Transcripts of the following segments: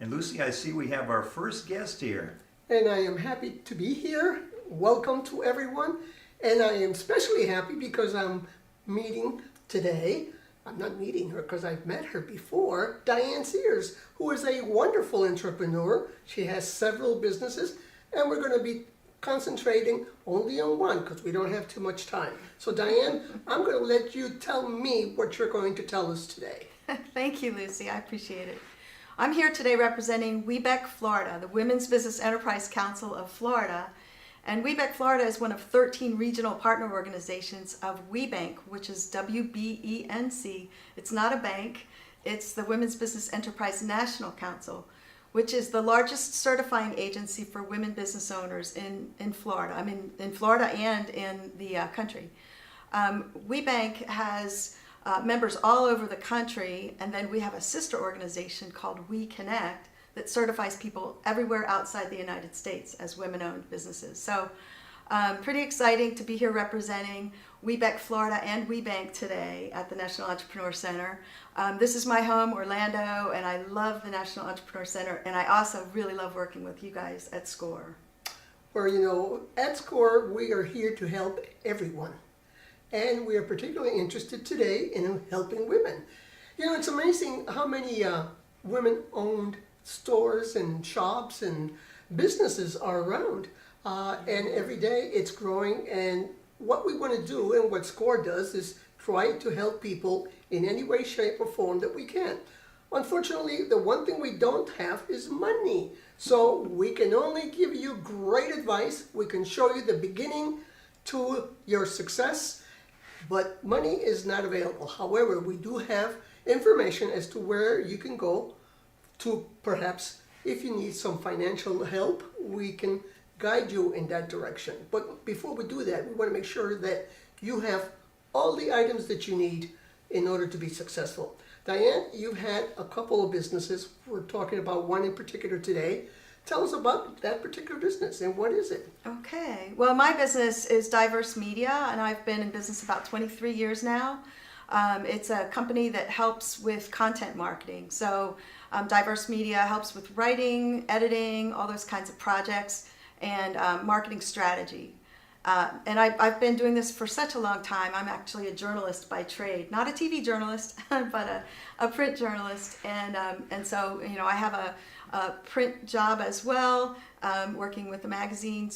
And Lucy, I see we have our first guest here. And I am happy to be here. Welcome to everyone. And I am especially happy because I'm meeting today, I'm not meeting her because I've met her before, Diane Sears, who is a wonderful entrepreneur. She has several businesses, and we're going to be concentrating only on one because we don't have too much time. So Diane, I'm going to let you tell me what you're going to tell us today. Thank you, Lucy. I appreciate it. I'm here today representing WBEC Florida, the Women's Business Enterprise Council of Florida. And WBEC Florida is one of 13 regional partner organizations of WBEC, which is WBENC. It's not a bank. It's the Women's Business Enterprise National Council, which is the largest certifying agency for women business owners in Florida. I mean, in Florida and in the country. WBEC has members all over the country, and then we have a sister organization called We Connect that certifies people everywhere outside the United States as women-owned businesses. So pretty exciting to be here representing WBEC Florida and WBEC today at the National Entrepreneur Center. This is my home, Orlando, and I love the National Entrepreneur Center, and I also really love working with you guys at SCORE. Well, you know, at SCORE, we are here to help everyone. And we are particularly interested today in helping women. You know, it's amazing how many women-owned stores and shops and businesses are around. And every day it's growing. And what we want to do and what SCORE does is try to help people in any way, shape, or form that we can. Unfortunately, the one thing we don't have is money. So we can only give you great advice. We can show you the beginning to your success. But money is not available. However, we do have information as to where you can go to perhaps, if you need some financial help, we can guide you in that direction. But before we do that, we want to make sure that you have all the items that you need in order to be successful. Diane, you've had a couple of businesses. We're talking about one in particular today. Tell us about that particular business and what is it? Okay, well, my business is Diverse Media, and I've been in business about 23 years now. It's a company that helps with content marketing. So Diverse Media helps with writing, editing, all those kinds of projects, and marketing strategy. And I've been doing this for such a long time. I'm actually a journalist by trade, not a TV journalist, but a print journalist. And so, you know, I have a print job as well, working with the magazine.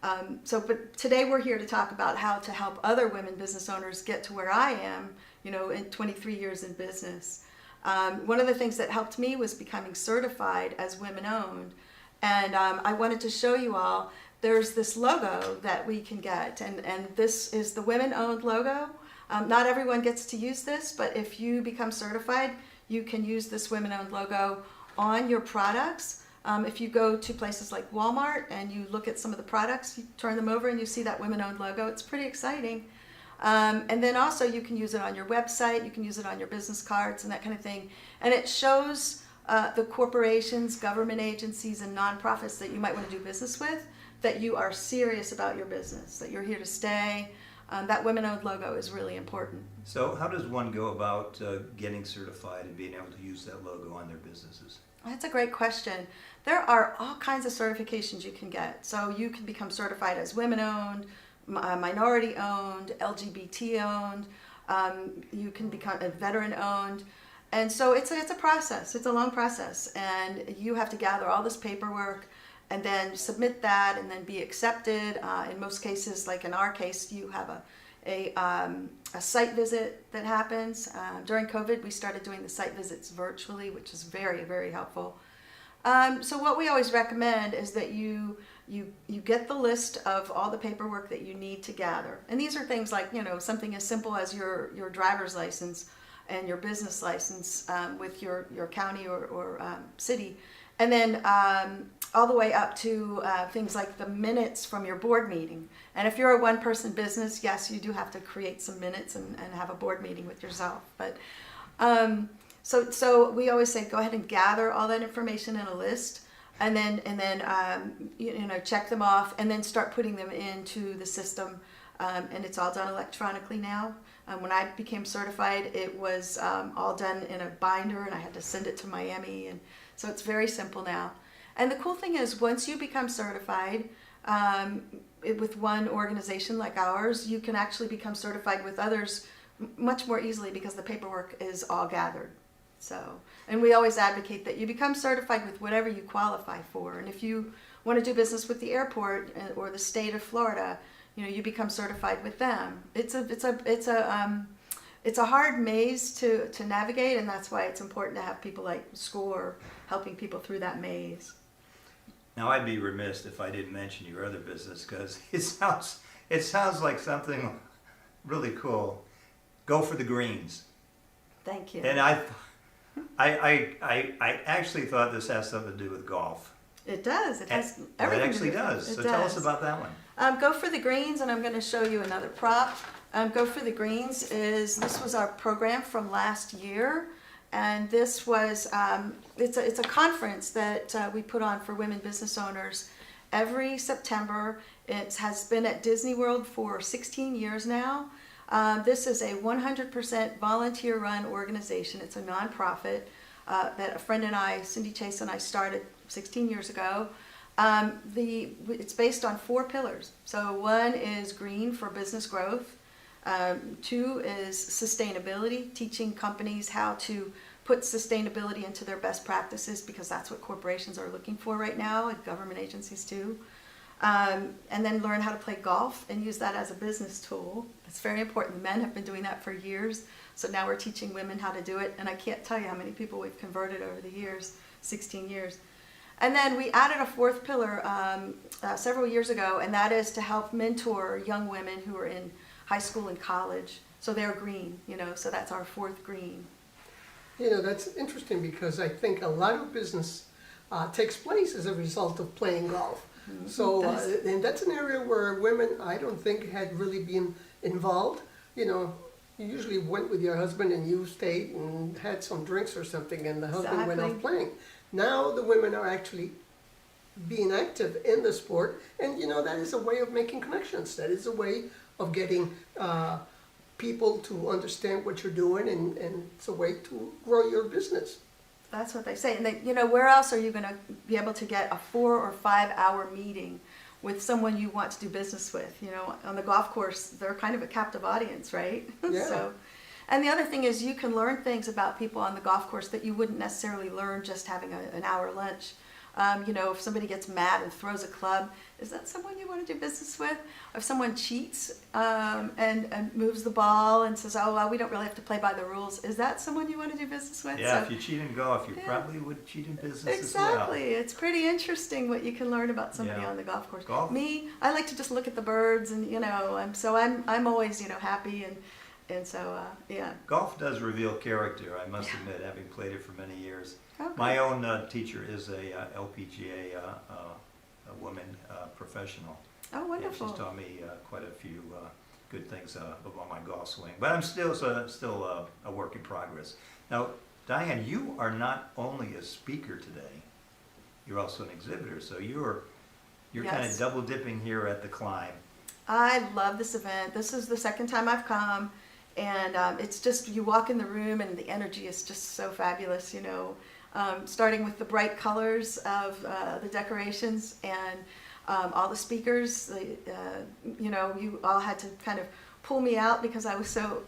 But today we're here to talk about how to help other women business owners get to where I am, you know, in 23 years in business. One of the things that helped me was becoming certified as women-owned. And I wanted to show you all, there's this logo that we can get, and this is the women-owned logo. Not everyone gets to use this, but if you become certified, you can use this women-owned logo on your products. If you go to places like Walmart and you look at some of the products, you turn them over and you see that women-owned logo. It's pretty exciting. And then also you can use it on your website, you can use it on your business cards and that kind of thing. And it shows the corporations, government agencies, and nonprofits that you might want to do business with that you are serious about your business, that you're here to stay. That women-owned logo is really important. So how does one go about getting certified and being able to use that logo on their businesses? That's a great question. There are all kinds of certifications you can get. So you can become certified as women-owned, minority-owned, LGBT-owned. You can become a veteran-owned. And so it's a process. It's a long process. And you have to gather all this paperwork and then submit that and then be accepted. In most cases, like in our case, you have a site visit that happens. During COVID, we started doing the site visits virtually, which is very, very helpful. So what we always recommend is that you get the list of all the paperwork that you need to gather. And these are things like, you know, something as simple as your driver's license and your business license with your county or city. And then all the way up to things like the minutes from your board meeting. And if you're a one-person business, yes, you do have to create some minutes and have a board meeting with yourself. But so we always say go ahead and gather all that information in a list, and then check them off, and then start putting them into the system. And it's all done electronically now. When I became certified, it was all done in a binder, and I had to send it to Miami and So it's very simple now. And the cool thing is, once you become certified with one organization like ours, you can actually become certified with others much more easily because the paperwork is all gathered. So, and we always advocate that you become certified with whatever you qualify for. And if you want to do business with the airport or the state of Florida, you become certified with them. It's a hard maze to navigate, and that's why it's important to have people like SCORE helping people through that maze. Now, I'd be remiss if I didn't mention your other business because it sounds like something really cool. Go for the greens. Thank you. And I actually thought this has something to do with golf. It does. It has Well, everything. it actually to do with does. it. So It tell us does. about that one. Go for the Greens, and I'm going to show you another prop. Go for the Greens this was our program from last year, and this was it's a conference that we put on for women business owners every September. It has been at Disney World for 16 years now. This is a 100% volunteer-run organization. It's a nonprofit that a friend and I, Cindy Chase and I, started 16 years ago. It's based on 4 pillars. So 1 is green for business growth. 2 is sustainability, teaching companies how to put sustainability into their best practices because that's what corporations are looking for right now, and government agencies too. And then learn how to play golf and use that as a business tool. It's very important. The men have been doing that for years. So now we're teaching women how to do it. And I can't tell you how many people we've converted over the years, 16 years. And then we added a 4th pillar several years ago, and that is to help mentor young women who are in high school and college. So they're green, so that's our 4th green. That's interesting because I think a lot of business takes place as a result of playing golf. Mm-hmm. So, and that's an area where women, I don't think, had really been involved. You usually went with your husband and you stayed and had some drinks or something, and the husband went off Exactly. playing. Now the women are actually being active in the sport, and that is a way of making connections. That is a way of getting people to understand what you're doing, and it's a way to grow your business. That's what they say. And where else are you going to be able to get a 4 or 5 hour meeting with someone you want to do business with? On the golf course, they're kind of a captive audience, right? Yeah. So, and the other thing is you can learn things about people on the golf course that you wouldn't necessarily learn just having an hour lunch. If somebody gets mad and throws a club, is that someone you want to do business with? If someone cheats and moves the ball and says, oh, well, we don't really have to play by the rules, is that someone you want to do business with? Yeah, So, if you cheat in golf, you Yeah. probably would cheat in business exactly. as well. It's pretty interesting what you can learn about somebody Yeah. on the golf course. Golf? Me, I like to just look at the birds and, I'm always, happy and so, yeah. Golf does reveal character, I must admit, having played it for many years. Okay. My own teacher is a LPGA a woman professional. Oh, And wonderful. she's taught me quite a few good things about my golf swing. But I'm still a work in progress. Now, Diane, you are not only a speaker today, you're also an exhibitor. So you're kind of Yes. double dipping here at the Climb. I love this event. This is the second time I've come, and it's just, you walk in the room and the energy is just so fabulous, starting with the bright colors of the decorations and all the speakers. You all had to kind of pull me out because I was so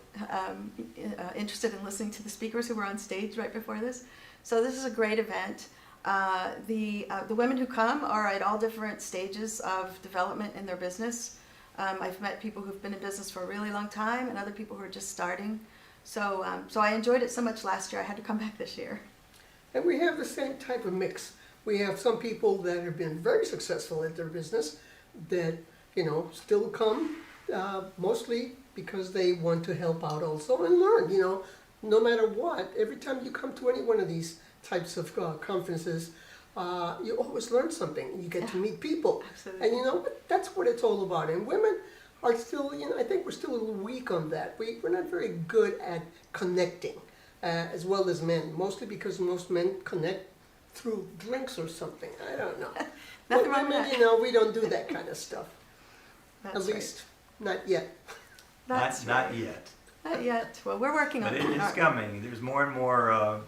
interested in listening to the speakers who were on stage right before this. So this is a great event. The women who come are at all different stages of development in their business. I've met people who've been in business for a really long time and other people who are just starting. So I enjoyed it so much last year, I had to come back this year. And we have the same type of mix. We have some people that have been very successful at their business that, still come, mostly because they want to help out also and learn, no matter what. Every time you come to any one of these types of conferences, you always learn something. You get to meet people. Absolutely. And that's what it's all about. And women are still, I think we're still a little weak on that. We're not very good at connecting as well as men, mostly because most men connect through drinks or something. I don't know. But Nothing wrong with women, that. we don't do that kind of stuff. That's At right. least, not yet. That's Not right. yet. Not yet. Well, we're working on But it. it's coming. There's more and more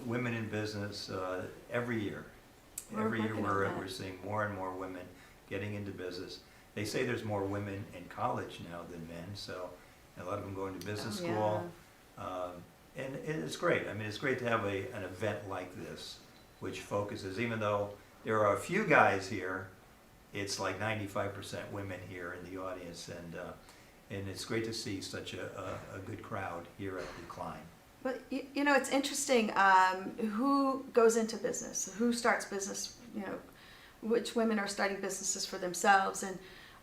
women in business every year. We're Every year working on that. we're seeing more and more women getting into business. They say there's more women in college now than men, so a lot of them going to business Oh, school. And it's great. I mean, it's great to have an event like this, which focuses, even though there are a few guys here, it's like 95% women here in the audience, and it's great to see such a good crowd here at the Klein. But you know, it's interesting who goes into business, who starts business, you know, which women are starting businesses for themselves.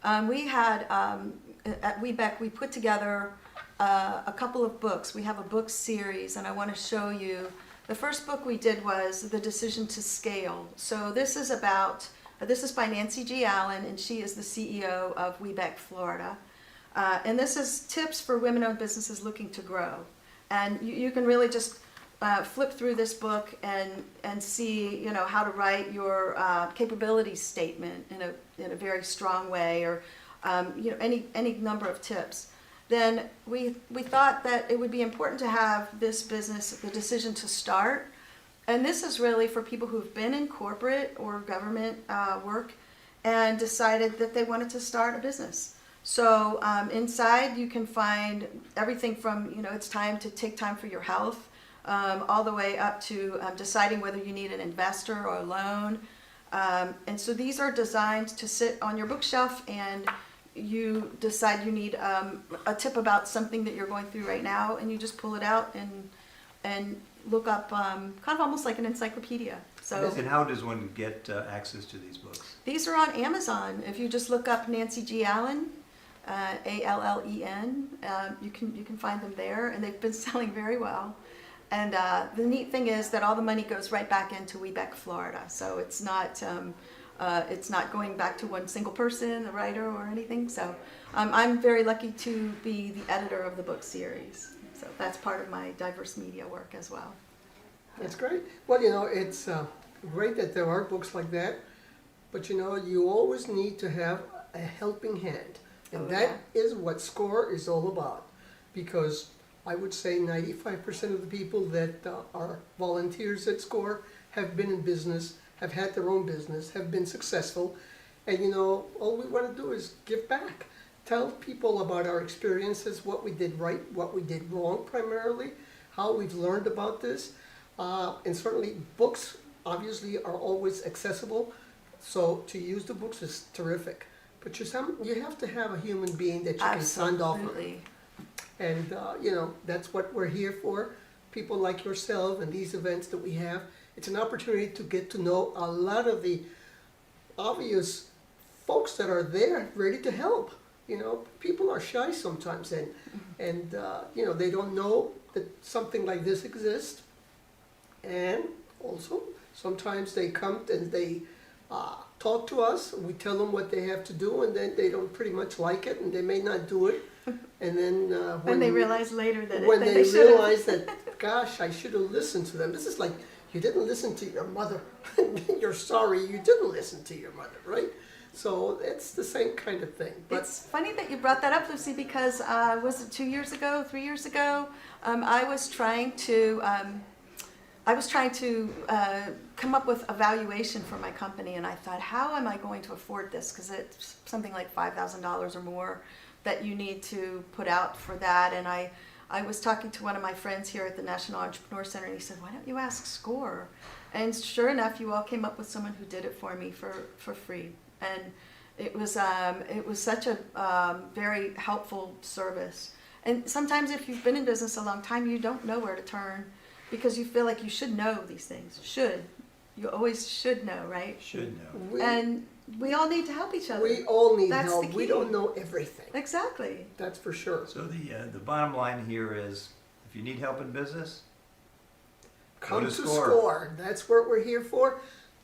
And we had, at WBEC, we put together a couple of books. We have a book series, and I want to show you. The first book we did was The Decision to Scale. So this is by Nancy G. Allen, and she is the CEO of WBEC Florida. And this is tips for women-owned businesses looking to grow. And you can really just flip through this book and see, you know, how to write your capability statement in a very strong way, or you know, any number of tips. Then we thought that it would be important to have this business, The Decision to Start. And this is really for people who've been in corporate or government work and decided that they wanted to start a business. So inside you can find everything from, you know, it's time to take time for your health, all the way up to deciding whether you need an investor or a loan. And so these are designed to sit on your bookshelf, and you decide you need a tip about something that you're going through right now, and you just pull it out and look up, kind of almost like an encyclopedia. So And how does one get access to these books? these are on Amazon. If you just look up Nancy G. Allen, Allen, you can find them there, and they've been selling very well. And the neat thing is that all the money goes right back into WBEC Florida, so it's not going back to one single person, the writer, or anything. So I'm very lucky to be the editor of the book series. So that's part of my diverse media work as well. That's great. Well, you know, it's great that there are books like that, but you know, you always need to have a helping hand. And that is what SCORE is all about. Because I would say 95% of the people that are volunteers at SCORE have been in business, have had their own business, have been successful. And you know, all we want to do is give back. Tell people about our experiences, what we did right, what we did wrong primarily, how we've learned about this. And certainly books obviously are always accessible. So to use the books is terrific. But you have to have a human being that you can sound off on. Absolutely. And, you know, that's what we're here for. People like yourself and these events that we have. It's an opportunity to get to know a lot of the obvious folks that are there ready to help. You know, people are shy sometimes, and you know, they don't know that something like this exists. And also, sometimes they come and they talk to us, we tell them what they have to do, and then they don't pretty much like it, and they may not do it. And then when they realize later that when that they should've. realize that, gosh, I should have listened to them. This is like, you didn't listen to your mother. You're sorry you didn't listen to your mother, right? So it's the same kind of thing. But It's funny that you brought that up, Lucy, because was it 2 years ago, 3 years ago? I was trying to come up with a valuation for my company, and I thought, how am I going to afford this? Because it's something like $5,000 or more that you need to put out for that. And I was talking to one of my friends here at the National Entrepreneur Center, and he said, why don't you ask SCORE? And sure enough, you all came up with someone who did it for me for free. And it was such a very helpful service. And sometimes if you've been in business a long time, you don't know where to turn, because you feel like you should know these things. You always should know, right? Should know. And we all need to help each other. we all need That's help. the We key. don't know everything. Exactly. That's for sure. So the bottom line here is, if you need help in business, Come to to SCORE. SCORE. That's what we're here for.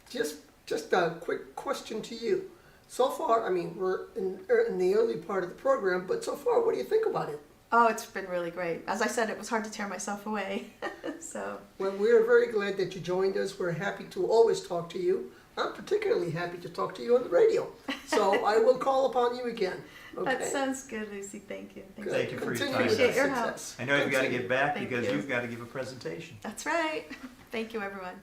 Just a quick question to you. So far, I mean, we're in the early part of the program, but so far, what do you think about it? Oh, it's been really great. As I said, it was hard to tear myself away. So Well, we're very glad that you joined us. We're happy to always talk to you. I'm particularly happy to talk to you on the radio. So I will call upon you again. Okay? that sounds good, Lucy. Thank you. Good. Thank you for your Continue time. with Appreciate that your help. success. I know you've got to get back Thank because you. you've got to give a presentation. That's right. Thank you, everyone.